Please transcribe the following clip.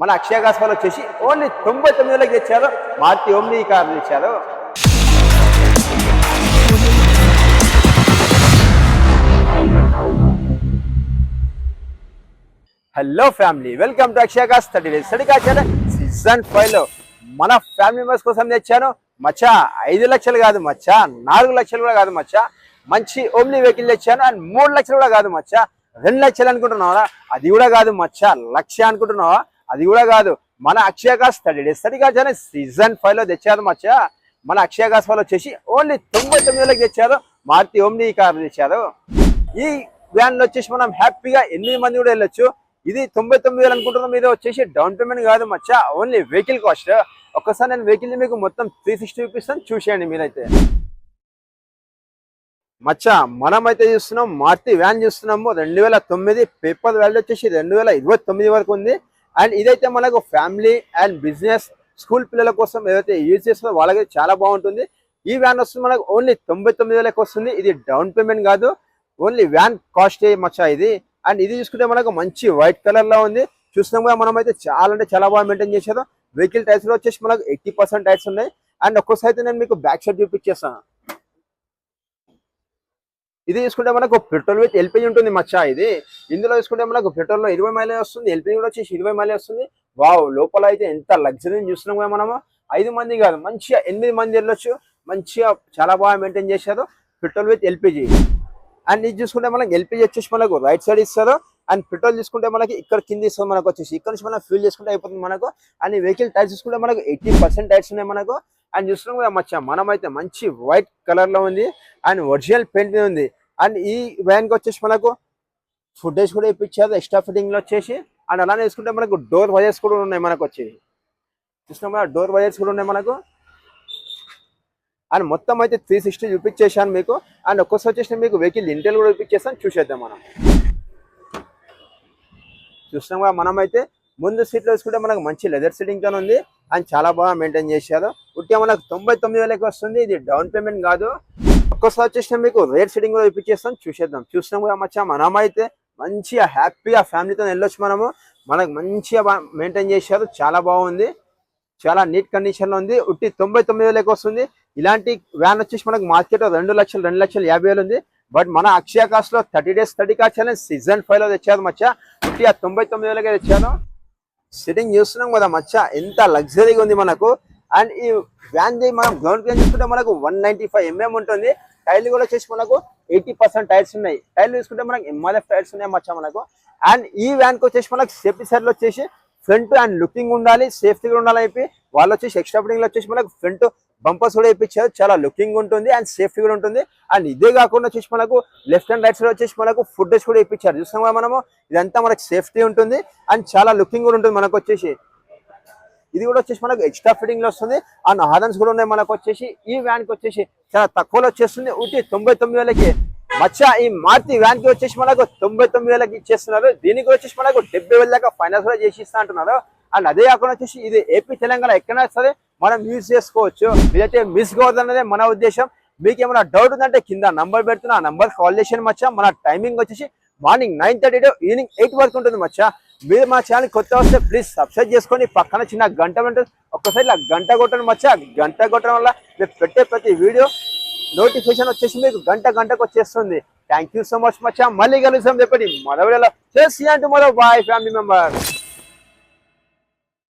మన అక్షయ గాస్ వాళ్ళు వచ్చేసి ఓన్లీ 99,000కి తెచ్చారు. మారుతి ఓమ్ని కార్ తెచ్చారు. Hello family, welcome to Akshaya గాస్ 30 days స్టడీ ఛానల్ సీజన్ 5 లో మన ఫ్యామిలీ మెంబర్స్ కోసం తెచ్చాను మచ్చా. 5 లక్షలు కాదు మచ్చా, 4 లక్షలు కూడా కాదు మచ్చా, మంచి ఓమ్ని వెహికల్ తెచ్చాను. అండ్ 3 లక్షలు కూడా కాదు మచ్చా, 2 లక్షలు అనుకుంటున్నావా? అది కూడా కాదు మచ్చా, 1,00,000 అనుకుంటున్నావా? అది కూడా కాదు. మన అక్షయ గాస్ 30 days స్టడీ ఛానల్ సీజన్ 5 లో తెచ్చారు మచ్చా. మన అక్షయ గాస్ వాళ్ళు వచ్చేసి ఓన్లీ 99,000కి తెచ్చారు. మారుతి ఓమ్ని కార్ తెచ్చారు. ఈ వ్యాన్ లో వచ్చేసి మనం హ్యాపీగా 8 మంది కూడా వెళ్ళొచ్చు. ఇది 99,000 అనుకుంటున్నాం. ఇది వచ్చేసి డౌన్ పేమెంట్ కాదు మచ్చా, ఓన్లీ వెహికల్ కాస్ట్. ఒక్కసారి నేను వెహికల్ మీకు మొత్తం 360 చూపిస్తాను, చూసేయండి మీరైతే. మచ్చా మనమైతే చూస్తున్నాం మారుతి వ్యాన్ చూస్తున్నాము. 2009 పేపర్ వాల్యూ వచ్చేసి 2029 వరకు ఉంది. అండ్ ఇదైతే మనకు ఫ్యామిలీ అండ్ బిజినెస్ స్కూల్ పిల్లల కోసం ఏదైతే యూజ్ చేస్తుందో వాళ్ళకి చాలా బాగుంటుంది. ఈ వ్యాన్ వస్తుంది మనకు ఓన్లీ 99,000కి వస్తుంది. ఇది డౌన్ పేమెంట్ కాదు, ఓన్లీ వ్యాన్ కాస్ట్ మచ్చా ఇది. అండ్ ఇది చూసుకుంటే మనకు మంచి వైట్ కలర్ లో ఉంది. చూసినాం కదా మనం అయితే చాలా అంటే చాలా బాగా మెయింటైన్ చేశారు. వెహికల్ టైర్స్ లో వచ్చేసి మనకు 80% టైర్స్ ఉన్నాయి. అండ్ ఒక్కసారి అయితే నేను మీకు బ్యాక్ సైడ్ చూపించేస్తాను. ఇది చూసుకుంటే మనకు పెట్రోల్ విత్ ఎల్పిజి ఉంటుంది మచ్చా. ఇది ఇందులో చూసుకుంటే మనకు పెట్రోల్ లో 20 మైలేజ్ వస్తుంది, ఎల్పిజి కూడా వచ్చేసి 20 మైలేజ్ వస్తుంది. వావ్, లోపల అయితే ఎంత లగ్జరీ చూస్తున్నాం కదా మనము. 5 మంది కాదు, మంచిగా 8 మంది వెళ్ళొచ్చు. మంచిగా చాలా బాగా మెయింటైన్ చేశారు. Petrol with LPG. అండ్ ఇది చూసుకుంటే మనకి ఎల్పిజి వచ్చేసి మనకు రైట్ సైడ్ ఇస్తారు. అండ్ పెట్రోల్ తీసుకుంటే మనకి ఇక్కడ కింద ఇస్తుంది మనకు వచ్చేసి. ఇక్కడ నుంచి మనం ఫ్యూల్ చేసుకుంటే అయిపోతుంది మనకు. అండ్ ఈ వెహికల్ టైర్స్ చూసుకుంటే మనకు 80% టైర్స్ ఉన్నాయి మనకు. అండ్ చూస్తున్నాం కదా మచ్చా, మనమైతే మంచి వైట్ కలర్ లో ఉంది. అండ్ ఒరిజినల్ పెయింట్ ఉంది. అండ్ ఈ వ్యాన్ కి వచ్చేసి మనకు ఫుటేజ్ కూడా ఇప్పించారు ఎక్స్ట్రా ఫిట్టింగ్ లో వచ్చేసి. అండ్ అలానే చూసుకుంటే మనకు డోర్ వైజర్స్ కూడా ఉన్నాయి మనకు వచ్చేసి. చూస్తున్నాం కదా, డోర్ వైజర్స్ కూడా ఉన్నాయి మనకు. అండ్ మొత్తం అయితే 360 చూపించేసాను మీకు. అండ్ ఒక్కసారి వచ్చేసి మీకు వెహికల్ ఇంటెల్ కూడా చూపించేస్తాను, చూసేద్దాం మనం. చూస్తున్నాం కదా మనమైతే ముందు సీట్లో వేసుకుంటే మనకు మంచి లెదర్ సీటింగ్ తో ఉంది. అండ్ చాలా బాగా మెయింటైన్ చేశారు. ఉట్టిగా మనకు 99,000కి వస్తుంది. ఇది డౌన్ పేమెంట్ కాదు. ఒక్కసారి వచ్చేసి మీకు రేట్ సీటింగ్ కూడా చూపించేస్తాను, చూసేద్దాం. చూస్తున్నాం కదా మచ్చా, మనమైతే మంచిగా హ్యాపీగా ఫ్యామిలీతో వెళ్ళొచ్చు మనము. మనకు మంచిగా మెయింటైన్ చేశారు, చాలా బాగుంది, చాలా నీట్ కండిషన్ లో ఉంది. ఉట్టి 99,000కి వస్తుంది. ఇలాంటి వ్యాన్ వచ్చేసి మనకు మార్కెట్ 2,50,000 ఉంది. బట్ మన అక్షయ కాస్ట్ లో 30 days స్టడీ ఛానల్ సీజన్ 5 లో తెచ్చారు మచ్చా. ఉట్టి 99,000కే తెచ్చాను. సిట్టింగ్ చూస్తున్నాం కదా మచ్చా, ఎంత లగ్జరీగా ఉంది మనకు. అండ్ ఈ వ్యాన్ ది మనం గ్రౌండ్ క్లీన్ చూసుకుంటే మనకు 195 mm ఉంటుంది. టైర్లు కూడా వచ్చేసి మనకు 80% టైర్స్ ఉన్నాయి. టైర్లు చూసుకుంటే మనకు MRF టైర్స్ ఉన్నాయి మచ్చా మనకు. అండ్ ఈ వ్యాన్ కి వచ్చేసి మనకు సేఫ్టీ సైడ్ లో వచ్చేసి ఫ్రంట్ అండ్ లుకింగ్ ఉండాలి, సేఫ్టీ కూడా ఉండాలి అయిపోయి వాళ్ళు వచ్చేసి ఎక్స్ట్రా ఫిట్టింగ్ లో వచ్చేసి మనకు ఫ్రంట్ బంపర్స్ కూడా ఇప్పించారు. చాలా లుకింగ్ ఉంటుంది అండ్ సేఫ్టీ కూడా ఉంటుంది. అండ్ ఇదే కాకుండా వచ్చేసి మనకు లెఫ్ట్ అండ్ రైట్ సైడ్ వచ్చేసి మనకు ఫుటేజ్ కూడా ఇప్పించారు. చూస్తాం కదా మనము, ఇదంతా మనకు సేఫ్టీ ఉంటుంది అండ్ చాలా లుకింగ్ కూడా ఉంటుంది మనకు వచ్చేసి. ఇది కూడా వచ్చేసి మనకు ఎక్స్ట్రా ఫిట్టింగ్ లో వస్తుంది. అండ్ హార్న్స్ కూడా ఉన్నాయి మనకు వచ్చేసి. ఈ వ్యాన్ కి వచ్చేసి చాలా తక్కువలో వచ్చేస్తుంది. ఉట్టి 99,000కి మచ్చా. ఈ మారుతి వ్యాన్ కి వచ్చేసి మనకు 99,000కి ఇచ్చేస్తున్నారు. దీనికి వచ్చేసి మనకు 70,000 దాకా ఫైనాన్స్ కూడా చేసి ఇస్తా అంటున్నారు. అండ్ అదే కాకుండా వచ్చేసి ఇది ఏపీ తెలంగాణ ఎక్కడైనా సరే మనం యూజ్ చేసుకోవచ్చు. ఇదైతే మిస్ కావద్దన్నదే మన ఉద్దేశం. మీకు ఏమైనా డౌట్ ఉందంటే కింద నంబర్ పెడుతున్నా, ఆ నంబర్ కాల్ చేసి మచ్చా. మన టైమింగ్ వచ్చేసి మార్నింగ్ 9:30 to ఈవినింగ్ 8 వరకు ఉంటుంది మచ్చా. మీరు మా ఛానల్ కొత్త వస్తే ప్లీజ్ సబ్స్క్రైబ్ చేసుకొని పక్కన చిన్న గంట ఉంటుంది. ఒక్కసారి ఇలా గంట కొట్టండి మచ్చా. గంట కొట్టడం వల్ల మీరు పెట్టే ప్రతి వీడియో నోటిఫికేషన్ వచ్చేసి మీకు గంటకు వచ్చేస్తుంది. థ్యాంక్ యూ సో మచ్ మచ్చా. మళ్ళీ కలుస్తాం చెప్పండి మన వీడియోలో. చేసి అంటూ మరో బాయ్ ఫ్యామిలీ మెంబర్.